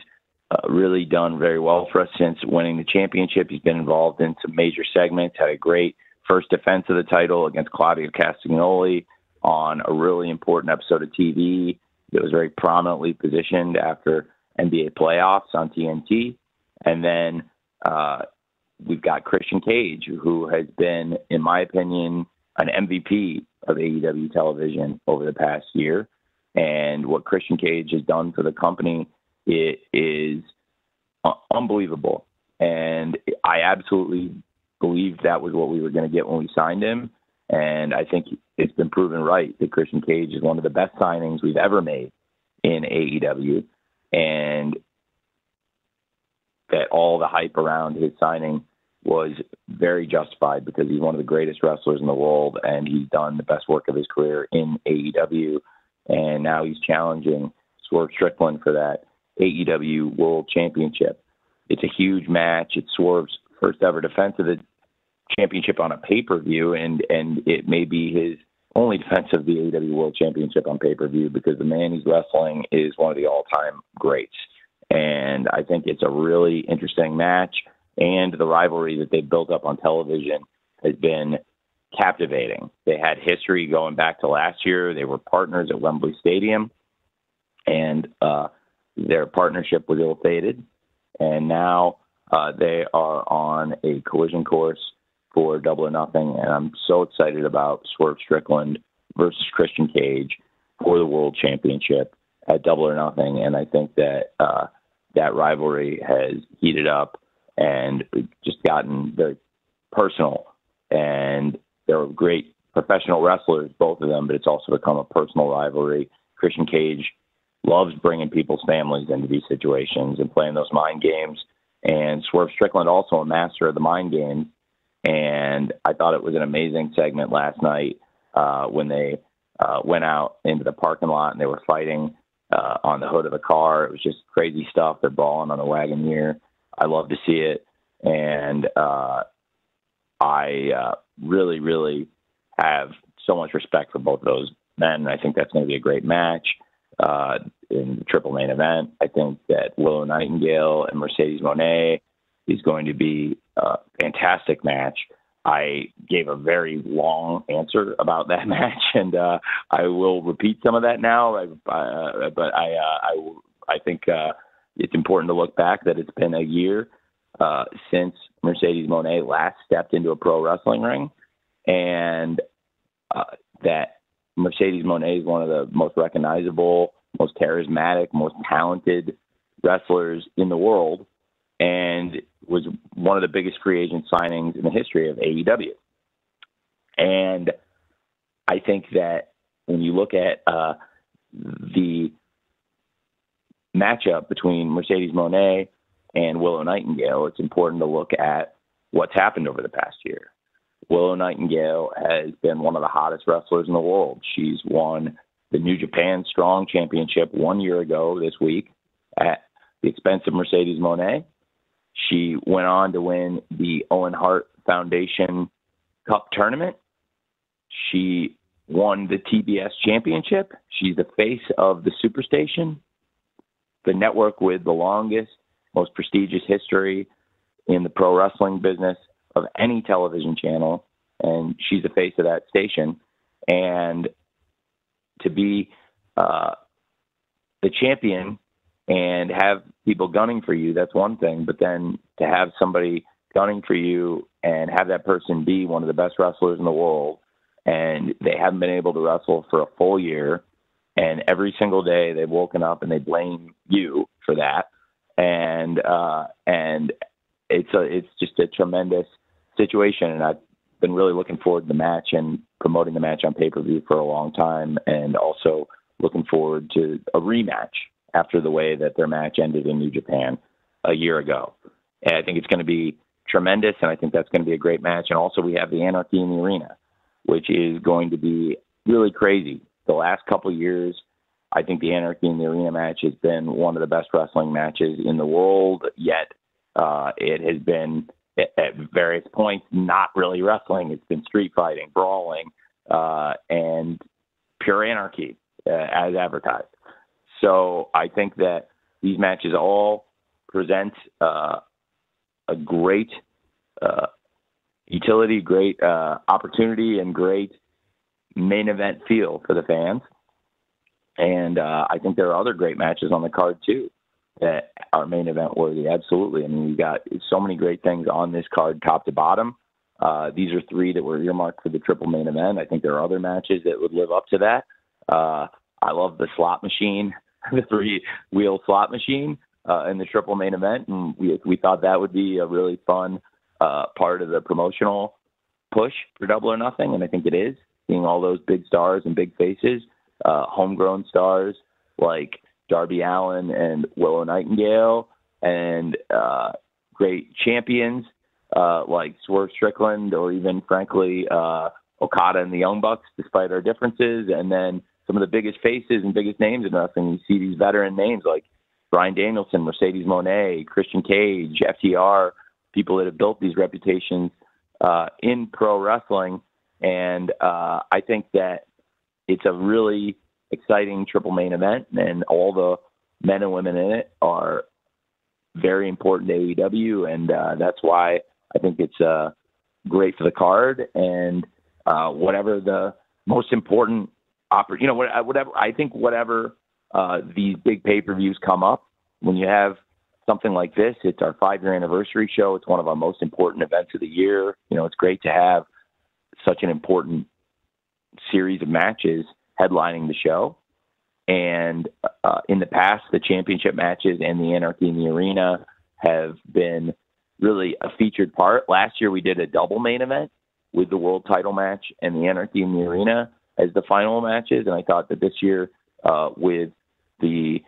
really done very well for us since winning the championship. He's been involved in some major segments, had a great first defense of the title against Claudio Castagnoli on a really important episode of TV that was very prominently positioned after NBA playoffs on TNT. And then we've got Christian Cage, who has been, in my opinion, an MVP of AEW television over the past year. And what Christian Cage has done for the company, it is unbelievable. And I absolutely believed that was what we were going to get when we signed him. And I think it's been proven right that Christian Cage is one of the best signings we've ever made in AEW. And that all the hype around his signing was very justified because he's one of the greatest wrestlers in the world, and he's done the best work of his career in AEW. And now he's challenging Swerve Strickland for that AEW World Championship. It's a huge match. It's Swerve's first ever defense of the championship on a pay-per-view, and it may be his only defense of the AEW World Championship on pay-per-view because the man he's wrestling is one of the all-time greats. And I think it's a really interesting match, and the rivalry that they've built up on television has been captivating. They had history going back to last year. They were partners at Wembley Stadium, and their partnership was ill-fated. And now they are on a collision course for Double or Nothing, and I'm so excited about Swerve Strickland versus Christian Cage for the World Championship at Double or Nothing. And I think that that rivalry has heated up and just gotten very personal. And they're great professional wrestlers, both of them, but it's also become a personal rivalry. Christian Cage loves bringing people's families into these situations and playing those mind games. And Swerve Strickland, also a master of the mind games. And I thought it was an amazing segment last night when they went out into the parking lot and they were fighting on the hood of the car. It was just crazy stuff. They're brawling on the Wagoneer. I love to see it. And I really, really have so much respect for both of those men. I think that's going to be a great match in the triple main event. I think that Willow Nightingale and Mercedes Moné is going to be a fantastic match. I gave a very long answer about that match, and I will repeat some of that now. But I think it's important to look back that it's been a year since Mercedes Moné last stepped into a pro wrestling ring, and that Mercedes Moné is one of the most recognizable, most charismatic, most talented wrestlers in the world, and was one of the biggest free agent signings in the history of AEW. And I think that when you look at the matchup between Mercedes Moné and Willow Nightingale, it's important to look at what's happened over the past year. Willow Nightingale has been one of the hottest wrestlers in the world. She's won the New Japan Strong Championship 1 year ago this week at the expense of Mercedes Moné. She went on to win the Owen Hart Foundation Cup tournament. She won the TBS Championship. She's the face of the Superstation, the network with the longest, most prestigious history in the pro wrestling business of any television channel, and she's the face of that station. And to be the champion and have people gunning for you, that's one thing. But then to have somebody gunning for you and have that person be one of the best wrestlers in the world, and they haven't been able to wrestle for a full year, And every single day they've woken up and they blame you for that. And it's just a tremendous situation. And I've been really looking forward to the match and promoting the match on pay-per-view for a long time. And also looking forward to a rematch after the way that their match ended in New Japan a year ago. And I think it's going to be tremendous. And I think that's going to be a great match. And also we have the Anarchy in the Arena, which is going to be really crazy. The last couple of years, I think the Anarchy in the Arena match has been one of the best wrestling matches in the world, yet it has been at various points not really wrestling. It's been street fighting, brawling, and pure anarchy as advertised. So I think that these matches all present a great utility, great opportunity, and great main event feel for the fans. And I think there are other great matches on the card too that are main event worthy. Absolutely. I mean, you've got so many great things on this card, top to bottom. These are three that were earmarked for the triple main event. I think there are other matches that would live up to that. I love the slot machine, the 3-wheel slot machine in the triple main event. And we thought that would be a really fun part of the promotional push for Double or Nothing. And I think it is, seeing all those big stars and big faces, homegrown stars like Darby Allin and Willow Nightingale, and great champions like Swerve Strickland, or even, frankly, Okada and the Young Bucks, despite our differences. And then some of the biggest faces and biggest names in wrestling. You see these veteran names like Bryan Danielson, Mercedes Moné, Christian Cage, FTR, people that have built these reputations in pro wrestling. And I think that it's a really exciting triple main event, and all the men and women in it are very important to AEW, and that's why I think it's great for the card. And whatever the most important whatever these big pay-per-views come up, when you have something like this, it's our 5-year anniversary show. It's one of our most important events of the year. It's great to have such an important series of matches headlining the show. And in the past, the championship matches and the Anarchy in the Arena have been really a featured part. Last year, we did a double main event with the world title match and the Anarchy in the Arena as the final matches. And I thought that this year, with the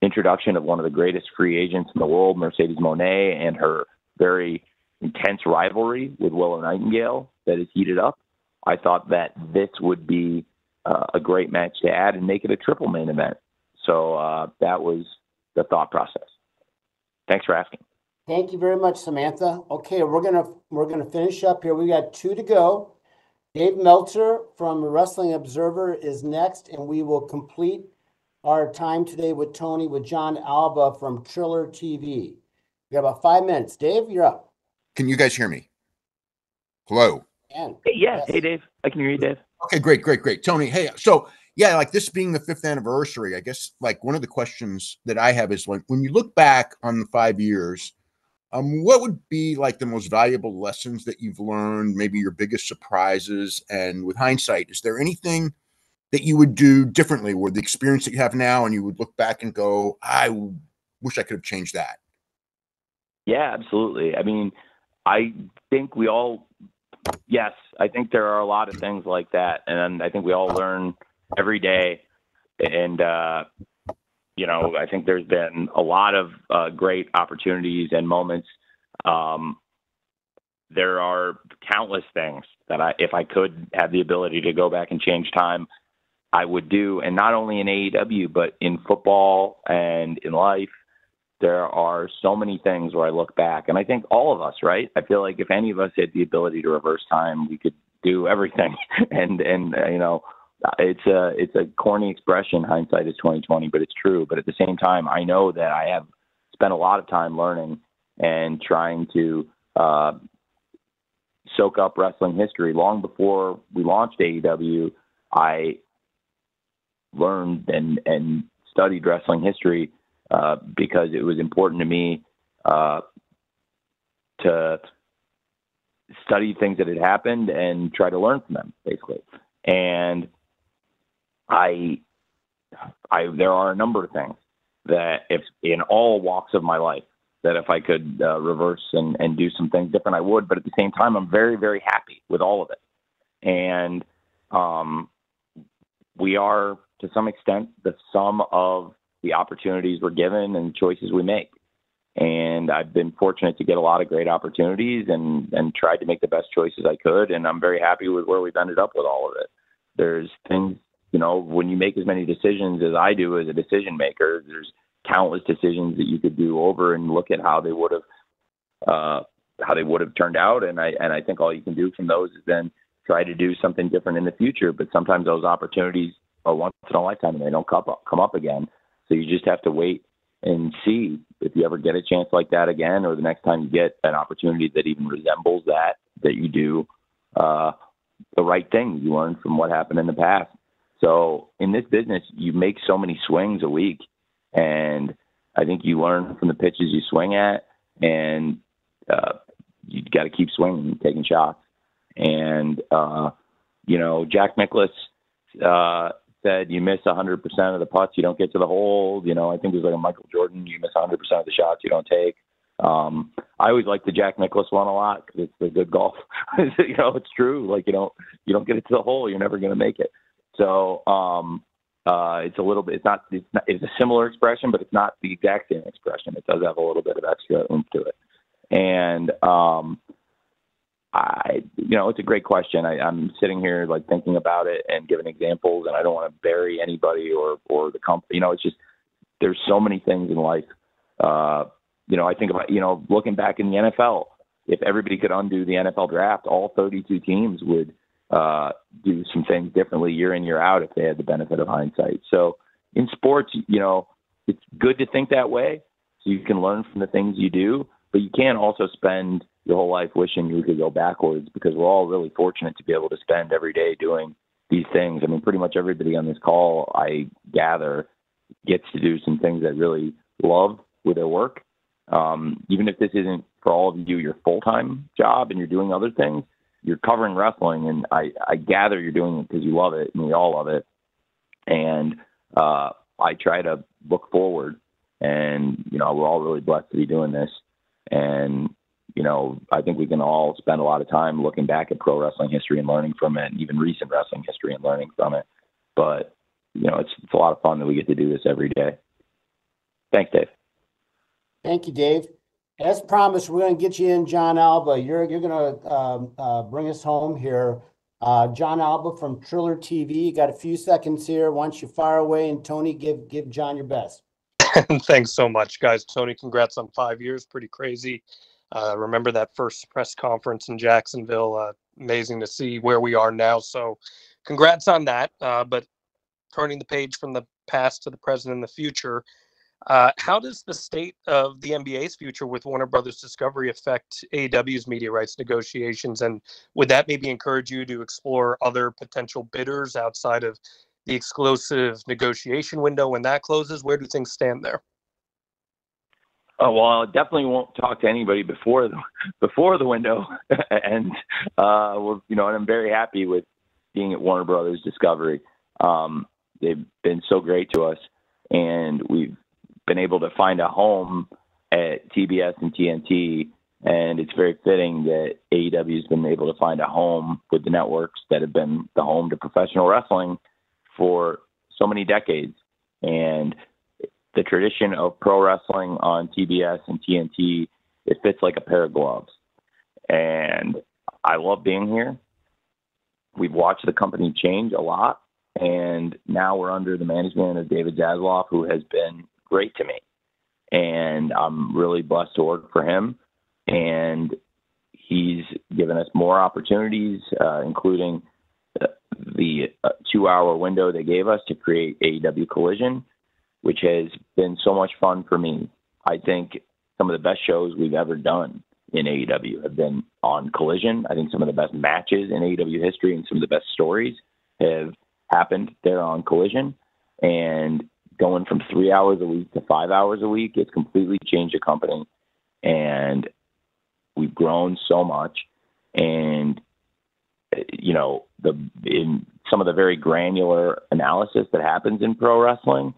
introduction of one of the greatest free agents in the world, Mercedes Moné, and her very intense rivalry with Willow Nightingale that is heated up, I thought that this would be a great match to add and make it a triple main event. So that was the thought process. Thanks for asking. Thank you very much, Samantha. Okay, we're gonna finish up here. We got 2 to go. Dave Meltzer from Wrestling Observer is next, and we will complete our time today with Tony with John Alba from Triller TV. We got about 5 minutes. Dave, you're up. Can you guys hear me? Hello. Yes. Hey, Dave. I can hear you, Dave. Okay, great. Tony, hey, so yeah, like this being the 5th anniversary, I guess like one of the questions that I have is, like, when you look back on the 5 years, what would be like the most valuable lessons that you've learned, maybe your biggest surprises? And with hindsight, is there anything that you would do differently with the experience that you have now, and you would look back and go, I wish I could have changed that? Yeah, absolutely. I mean, I think I think there are a lot of things like that. And I think we all learn every day. And, I think there's been a lot of great opportunities and moments. There are countless things that if I could have the ability to go back and change time, I would do. And not only in AEW, but in football and in life. There are so many things where I look back, and I think all of us, right? I feel like if any of us had the ability to reverse time, we could do everything. and it's a corny expression, hindsight is 20/20, but it's true. But at the same time, I know that I have spent a lot of time learning and trying to soak up wrestling history. Long before we launched AEW, I learned and studied wrestling history because it was important to me to study things that had happened and try to learn from them, basically. And I there are a number of things that, if in all walks of my life, that if I could reverse and do some things different, I would. But at the same time, I'm very, very happy with all of it. And we are, to some extent, the sum of the opportunities we're given and choices we make. And I've been fortunate to get a lot of great opportunities and tried to make the best choices I could. And I'm very happy with where we've ended up with all of it. There's things, you know, when you make as many decisions as I do as a decision maker, there's countless decisions that you could do over and look at how they would have turned out. And I think all you can do from those is then try to do something different in the future. But sometimes those opportunities are once in a lifetime and they don't come up again. So you just have to wait and see if you ever get a chance like that again, or the next time you get an opportunity that even resembles that you do the right thing. You learn from what happened in the past. So in this business, you make so many swings a week, and I think you learn from the pitches you swing at, and you got to keep swinging, taking shots. And, you know, Jack Nicklaus said, you miss 100% of the putts, you don't get to the hole. You know, I think it was like a Michael Jordan, you miss 100% of the shots you don't take. I always like the Jack Nicklaus one a lot because it's a good golf. You know, it's true. Like, you don't get it to the hole, you're never going to make it. So it's a little bit, it's a similar expression, but it's not the exact same expression. It does have a little bit of extra oomph to it. And, it's a great question. I'm sitting here like thinking about it and giving examples, and I don't want to bury anybody or the company. You know, it's just, there's so many things in life. I think about, looking back in the NFL, if everybody could undo the NFL draft, all 32 teams would do some things differently year in, year out if they had the benefit of hindsight. So in sports, it's good to think that way so you can learn from the things you do, but you can't also spend your whole life wishing you could go backwards, because we're all really fortunate to be able to spend every day doing these things. I mean, pretty much everybody on this call, I gather, gets to do some things that really love with their work. Even if this isn't for all of you your full-time job and you're doing other things, you're covering wrestling, and I gather you're doing it because you love it, and we all love it. And I try to look forward, and, we're all really blessed to be doing this. And, I think we can all spend a lot of time looking back at pro wrestling history and learning from it, and even recent wrestling history and learning from it. But, it's a lot of fun that we get to do this every day. Thanks, Dave. Thank you, Dave. As promised, we're going to get you in, John Alba. You're going to bring us home here. John Alba from Triller TV. You got a few seconds here. Once you fire away, and Tony, give John your best. Thanks so much, guys. Tony, congrats on 5 years. Pretty crazy. Remember that first press conference in Jacksonville. Amazing to see where we are now. So congrats on that. But turning the page from the past to the present and the future, how does the state of the NBA's future with Warner Brothers Discovery affect AEW's media rights negotiations? And would that maybe encourage you to explore other potential bidders outside of the exclusive negotiation window when that closes? Where do things stand there? Oh, well, I definitely won't talk to anybody before the window. And, and I'm very happy with being at Warner Brothers Discovery. They've been so great to us, and we've been able to find a home at TBS and TNT, and it's very fitting that AEW has been able to find a home with the networks that have been the home to professional wrestling for so many decades. And the tradition of pro wrestling on TBS and TNT, it fits like a pair of gloves. And I love being here. We've watched the company change a lot, and now we're under the management of David Zasloff, who has been great to me. And I'm really blessed to work for him. And he's given us more opportunities, including the 2-hour window they gave us to create AEW Collision, which has been so much fun for me. I think some of the best shows we've ever done in AEW have been on Collision. I think some of the best matches in AEW history and some of the best stories have happened there on Collision. And going from 3 hours a week to 5 hours a week, it's completely changed the company. And we've grown so much. And in some of the very granular analysis that happens in pro wrestling,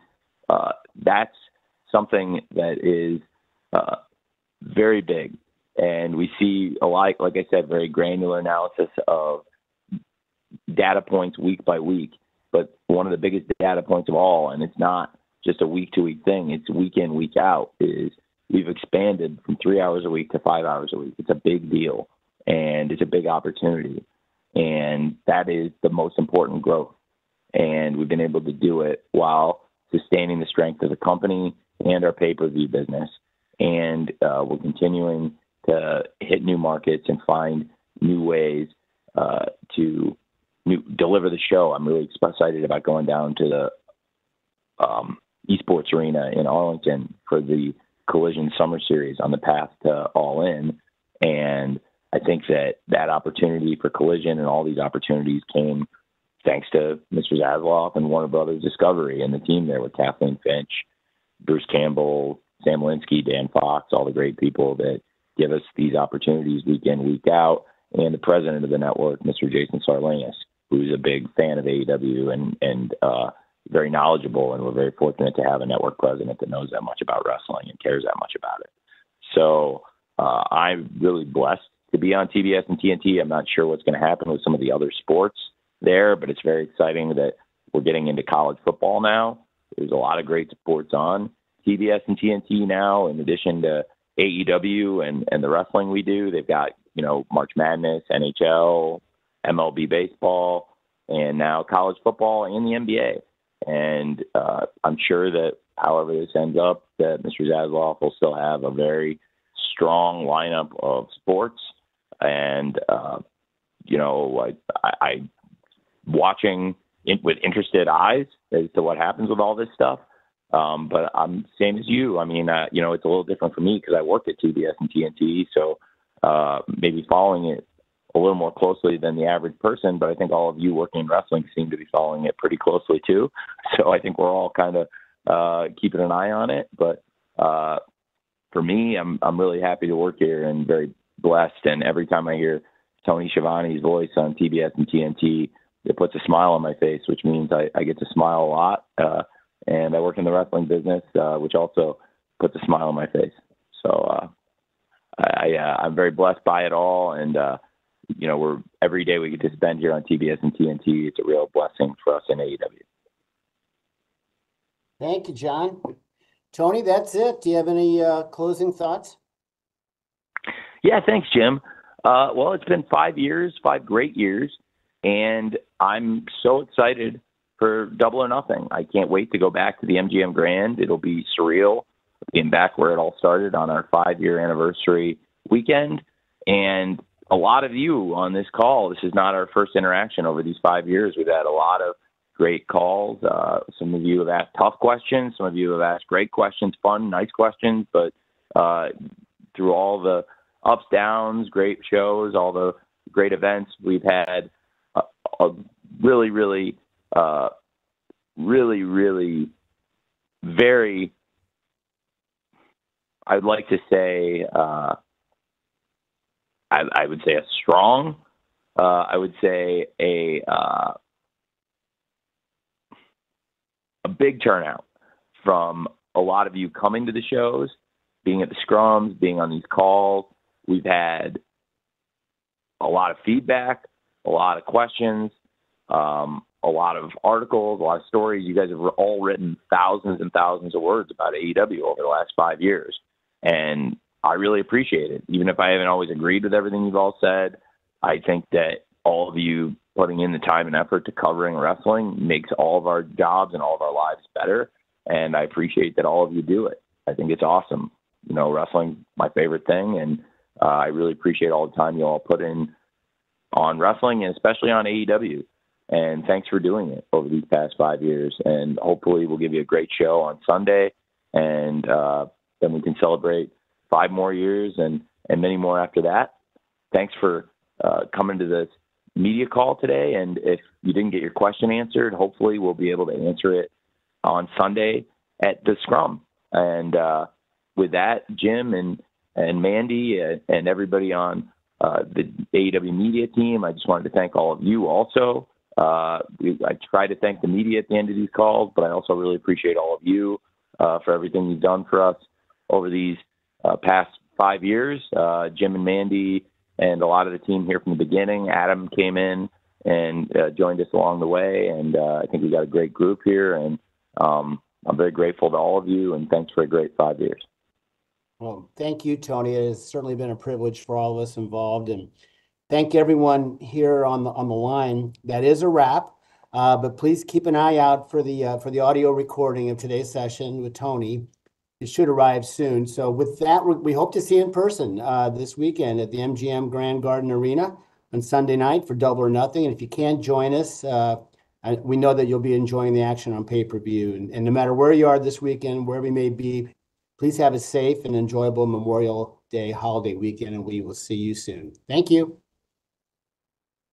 that's something that is very big. And we see a lot, like I said, very granular analysis of data points week by week. But one of the biggest data points of all, and it's not just a week-to-week thing, it's week in, week out, is we've expanded from 3 hours a week to 5 hours a week. It's a big deal, and it's a big opportunity. And that is the most important growth. And we've been able to do it while sustaining the strength of the company and our pay-per-view business. And we're continuing to hit new markets and find new ways to deliver the show. I'm really excited about going down to the esports arena in Arlington for the Collision Summer Series on the path to All In. And I think that opportunity for Collision and all these opportunities came thanks to Mr. Zasloff and Warner Brothers Discovery and the team there with Kathleen Finch, Bruce Campbell, Sam Linsky, Dan Fox, all the great people that give us these opportunities week in, week out, and the president of the network, Mr. Jason Sarlanis, who's a big fan of AEW and very knowledgeable, and we're very fortunate to have a network president that knows that much about wrestling and cares that much about it. So I'm really blessed to be on TBS and TNT. I'm not sure what's going to happen with some of the other sports there, but it's very exciting that we're getting into college football now. There's a lot of great sports on TBS and TNT now, in addition to AEW and the wrestling we do. They've got, March Madness, NHL, MLB baseball, and now college football and the NBA. And I'm sure that however this ends up, that Mr. Zasloff will still have a very strong lineup of sports. And, I watching with interested eyes as to what happens with all this stuff. But I'm same as you. I mean, it's a little different for me because I worked at TBS and TNT. So maybe following it a little more closely than the average person, but I think all of you working in wrestling seem to be following it pretty closely too. So I think we're all kind of keeping an eye on it. But for me, I'm really happy to work here and very blessed. And every time I hear Tony Schiavone's voice on TBS and TNT, it puts a smile on my face, which means I get to smile a lot. And I work in the wrestling business, which also puts a smile on my face. So I'm very blessed by it all. And, we're every day we get to spend here on TBS and TNT. It's a real blessing for us in AEW. Thank you, John. Tony, that's it. Do you have any closing thoughts? Yeah, thanks, Jim. Well, it's been 5 years, 5 great years, and I'm so excited for Double or Nothing. I can't wait to go back to the MGM Grand. It'll be surreal being back where it all started on our 5-year anniversary weekend. And a lot of you on this call, this is not our first interaction over these 5 years. We've had a lot of great calls. Some of you have asked tough questions. Some of you have asked great questions, fun, nice questions. But through all the ups, downs, great shows, all the great events, we've had a really, really, very, I'd like to say, I would say a strong, I would say a big turnout from a lot of you coming to the shows, being at the scrums, being on these calls. We've had a lot of feedback, a lot of questions, a lot of articles, a lot of stories. You guys have all written thousands and thousands of words about AEW over the last 5 years. And I really appreciate it. Even if I haven't always agreed with everything you've all said, I think that all of you putting in the time and effort to covering wrestling makes all of our jobs and all of our lives better. And I appreciate that all of you do it. I think it's awesome. Wrestling's my favorite thing. And I really appreciate all the time you all put in on wrestling and especially on AEW. And thanks for doing it over these past 5 years. And hopefully we'll give you a great show on Sunday. And then we can celebrate 5 more years and many more after that. Thanks for coming to this media call today. And if you didn't get your question answered, hopefully we'll be able to answer it on Sunday at the scrum. And with that, Jim and Mandy and everybody on the AEW media team. I just wanted to thank all of you also. I try to thank the media at the end of these calls, but I also really appreciate all of you for everything you've done for us over these past 5 years. Jim and Mandy and a lot of the team here from the beginning. Adam came in and joined us along the way, and I think we got a great group here, and I'm very grateful to all of you, and thanks for a great 5 years. Well, thank you, Tony. It has certainly been a privilege for all of us involved, and thank everyone here on the line. That is a wrap, but please keep an eye out for the audio recording of today's session with Tony. It should arrive soon. So with that, we hope to see you in person this weekend at the MGM Grand Garden Arena on Sunday night for Double or Nothing. And if you can't join us, we know that you'll be enjoying the action on pay-per-view. And no matter where you are this weekend, wherever you may be, please have a safe and enjoyable Memorial Day holiday weekend, and we will see you soon. Thank you.